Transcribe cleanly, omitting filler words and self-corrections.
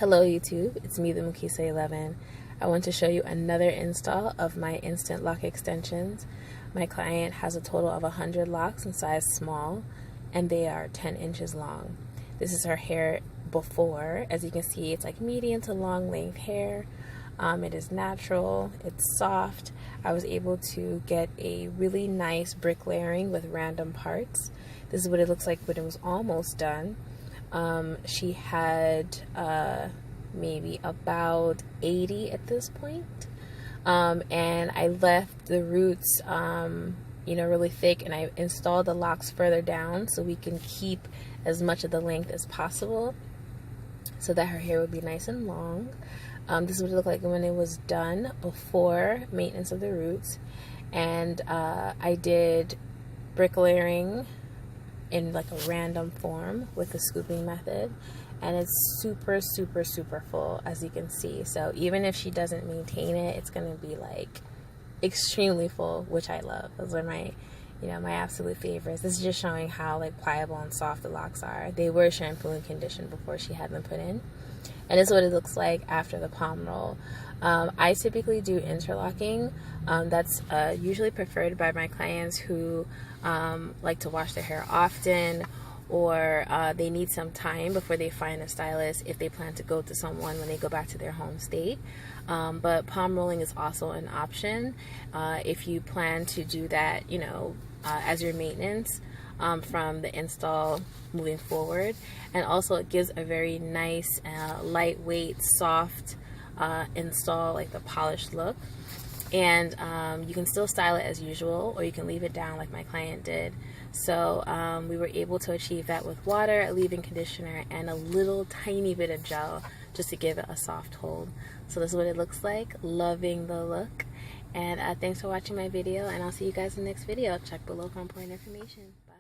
Hello YouTube, it's me, the Mukisa 11. I want to show you another install of my instant lock extensions. My client has a total of 100 locks in size small, and they are 10 inches long. This is her hair before. As you can see, it's like medium to long length hair. It is natural, it's soft. I was able to get a really nice bricklayering with random parts. This is what it looks like when it was almost done. She had maybe about 80 at this point. And I left the roots really thick, and I installed the locks further down so we can keep as much of the length as possible so that her hair would be nice and long. This is what it looked like when it was done before maintenance of the roots. And I did bricklayering in like a random form with the scooping method, and it's super full, as you can see. So even if she doesn't maintain it, it's gonna be like extremely full, which I love. Those are my my absolute favorites. This is just showing how like pliable and soft the locks are. They were shampoo and conditioned before she had them put in, and this is what it looks like after the palm roll. I typically do interlocking. That's usually preferred by my clients who like to wash their hair often, or they need some time before they find a stylist if they plan to go to someone when they go back to their home state. But palm rolling is also an option if you plan to do that, as your maintenance from the install moving forward. And also it gives a very nice, lightweight, soft install, like the polished look. And you can still style it as usual, or you can leave it down like my client did. So we were able to achieve that with water, a leave-in conditioner, and a little tiny bit of gel just to give it a soft hold. So this is what it looks like. Loving the look. And thanks for watching my video, and I'll see you guys in the next video. Check below for important information. Bye.